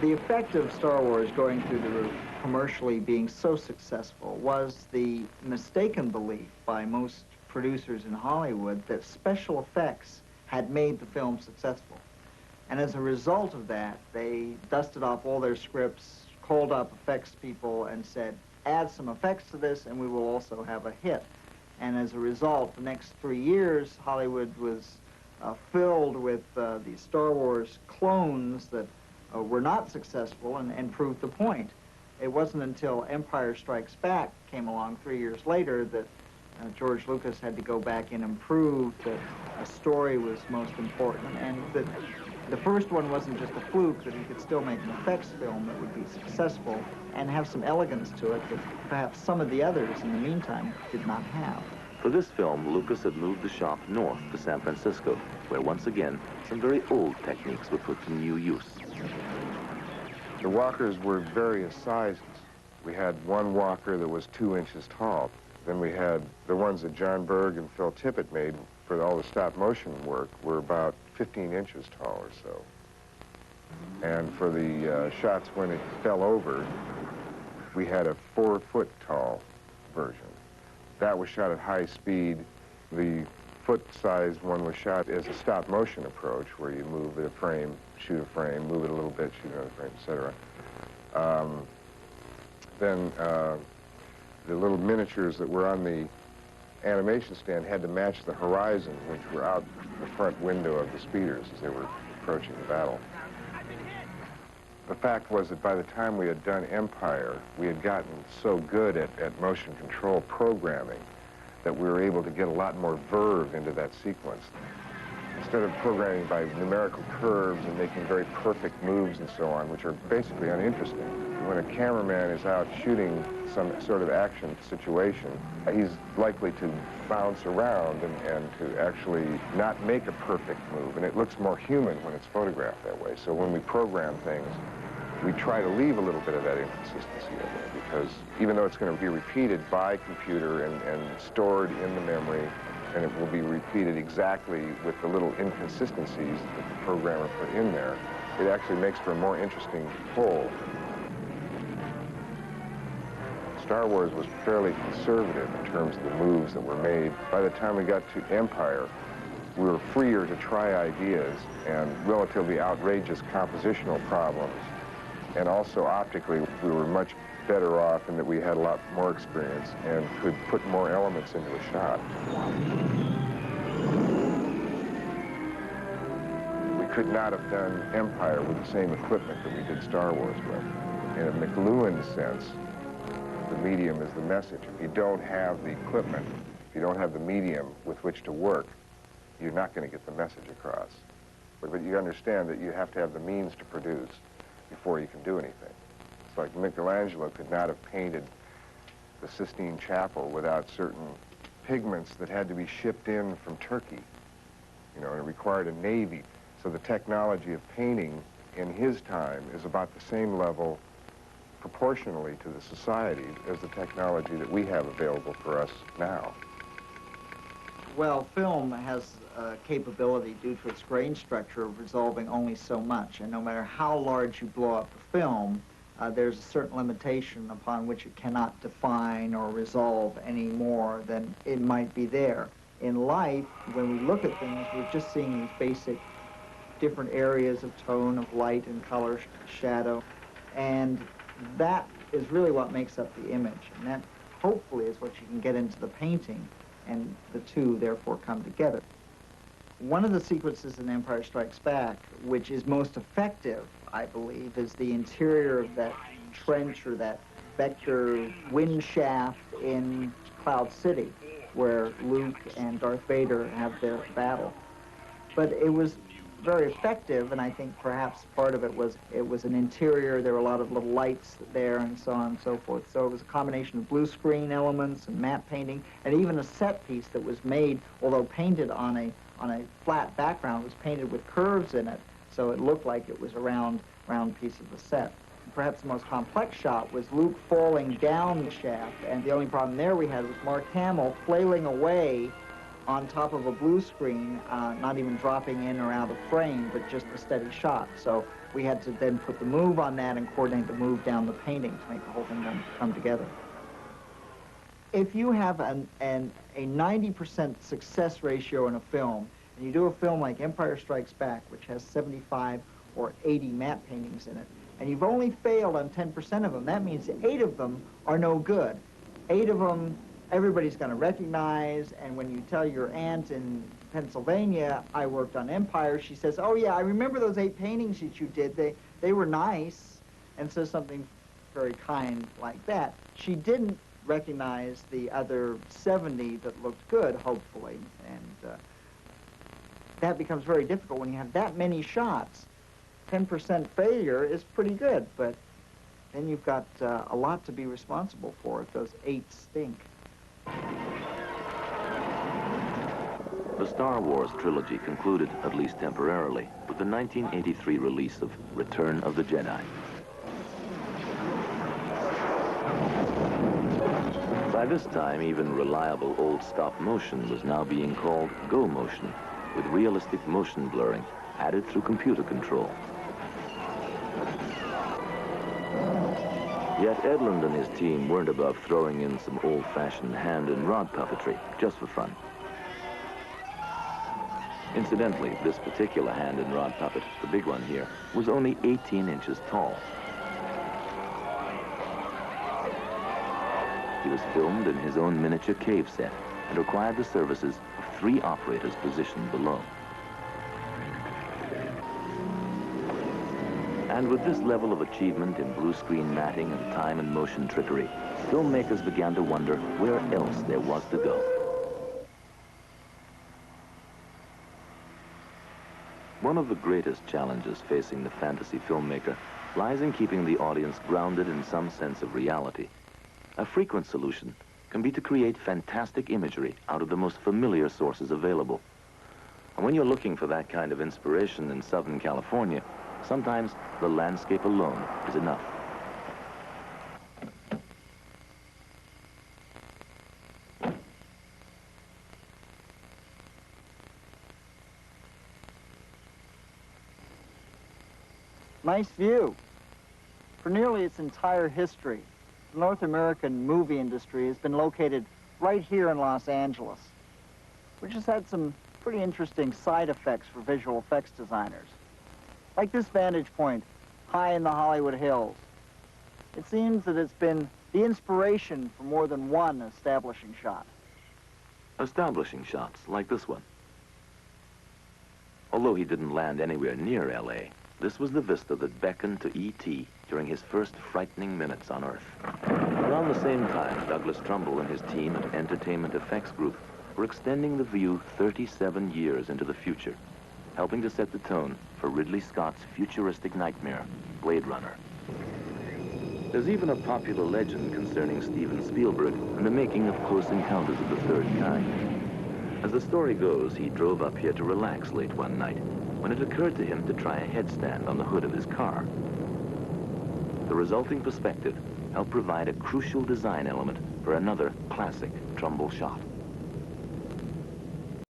The effect of Star Wars going through the roof, commercially being so successful, was the mistaken belief by most producers in Hollywood that special effects had made the film successful. And as a result of that, they dusted off all their scripts, called up effects people and said, add some effects to this and we will also have a hit. And as a result, the next 3 years, Hollywood was filled with these Star Wars clones that were not successful and proved the point. It wasn't until Empire Strikes Back came along 3 years later that George Lucas had to go back in and prove that a story was most important, and that the first one wasn't just a fluke, that he could still make an effects film that would be successful and have some elegance to it that perhaps some of the others in the meantime did not have. For this film, Lucas had moved the shop north to San Francisco, where once again, some very old techniques were put to new use. The walkers were various sizes. We had one walker that was 2 inches tall. Then we had the ones that John Berg and Phil Tippett made for all the stop motion work were about 15 inches tall or so. And for the shots when it fell over, we had a 4-foot tall version. That was shot at high speed. The foot-sized one was shot as a stop-motion approach, where you move a frame, shoot a frame, move it a little bit, shoot another frame, etc. Then the little miniatures that were on the animation stand had to match the horizon, which were out the front window of the speeders as they were approaching the battle. The fact was that by the time we had done Empire, we had gotten so good at motion control programming that we were able to get a lot more verve into that sequence. Instead of programming by numerical curves and making very perfect moves and so on, which are basically uninteresting. When a cameraman is out shooting some sort of action situation, he's likely to bounce around and to actually not make a perfect move, and it looks more human when it's photographed that way. So when we program things, we try to leave a little bit of that inconsistency in there, because even though it's going to be repeated by computer and stored in the memory, and it will be repeated exactly with the little inconsistencies that the programmer put in there, it actually makes for a more interesting whole. Star Wars was fairly conservative in terms of the moves that were made. By the time we got to Empire, we were freer to try ideas and relatively outrageous compositional problems. And also optically, we were much better off in that we had a lot more experience and could put more elements into a shot. We could not have done Empire with the same equipment that we did Star Wars with. In a McLuhan sense, the medium is the message. If you don't have the equipment, if you don't have the medium with which to work, you're not going to get the message across. But you understand that you have to have the means to produce before you can do anything. It's like Michelangelo could not have painted the Sistine Chapel without certain pigments that had to be shipped in from Turkey. You know, and it required a navy. So the technology of painting in his time is about the same level proportionally to the society as the technology that we have available for us now. Well, film has a capability, due to its grain structure, of resolving only so much. And no matter how large you blow up the film, there's a certain limitation upon which it cannot define or resolve any more than it might be there. In life, when we look at things, we're just seeing these basic different areas of tone, of light and color, shadow. And that is really what makes up the image. And that, hopefully, is what you can get into the painting, and the two, therefore, come together. One of the sequences in Empire Strikes Back, which is most effective, I believe, is the interior of that trench or that vector wind shaft in Cloud City, where Luke and Darth Vader have their battle. But it was very effective, and I think perhaps part of it was an interior. There were a lot of little lights there and so on and so forth. So it was a combination of blue screen elements and matte painting, and even a set piece that was made, although painted on a flat background, was painted with curves in it, so it looked like it was a round piece of the set. Perhaps the most complex shot was Luke falling down the shaft, and the only problem there we had was Mark Hamill flailing away on top of a blue screen, not even dropping in or out of frame, but just a steady shot. So we had to then put the move on that and coordinate the move down the painting to make the whole thing come together. If you have a 90% success ratio in a film, and you do a film like Empire Strikes Back, which has 75 or 80 matte paintings in it, and you've only failed on 10% of them, that means 8 of them are no good. 8 of them, everybody's going to recognize, and when you tell your aunt in Pennsylvania, I worked on Empire, she says, oh yeah, I remember those 8 paintings that you did, they were nice, and says something very kind like that. She didn't recognize the other 70 that looked good, hopefully, and that becomes very difficult when you have that many shots. 10% failure is pretty good, but then you've got a lot to be responsible for if those 8 stink. The Star Wars trilogy concluded, at least temporarily, with the 1983 release of Return of the Jedi. By this time, even reliable old stop motion was now being called Go Motion, with realistic motion blurring added through computer control. Yet Edlund and his team weren't above throwing in some old-fashioned hand and rod puppetry, just for fun. Incidentally, this particular hand and rod puppet, the big one here, was only 18 inches tall. He was filmed in his own miniature cave set and required the services of 3 operators positioned below. And with this level of achievement in blue screen matting and time and motion trickery, filmmakers began to wonder where else there was to go. One of the greatest challenges facing the fantasy filmmaker lies in keeping the audience grounded in some sense of reality. A frequent solution can be to create fantastic imagery out of the most familiar sources available. And when you're looking for that kind of inspiration in Southern California, sometimes the landscape alone is enough. Nice view. For nearly its entire history, the North American movie industry has been located right here in Los Angeles, which has had some pretty interesting side effects for visual effects designers. Like this vantage point, high in the Hollywood Hills. It seems that it's been the inspiration for more than one establishing shot. Establishing shots like this one. Although he didn't land anywhere near L.A., this was the vista that beckoned to E.T. during his first frightening minutes on Earth. Around the same time, Douglas Trumbull and his team at Entertainment Effects Group were extending the view 37 years into the future, helping to set the tone for Ridley Scott's futuristic nightmare, Blade Runner. There's even a popular legend concerning Steven Spielberg and the making of Close Encounters of the Third Kind. As the story goes, he drove up here to relax late one night when it occurred to him to try a headstand on the hood of his car. The resulting perspective helped provide a crucial design element for another classic Trumbull shot.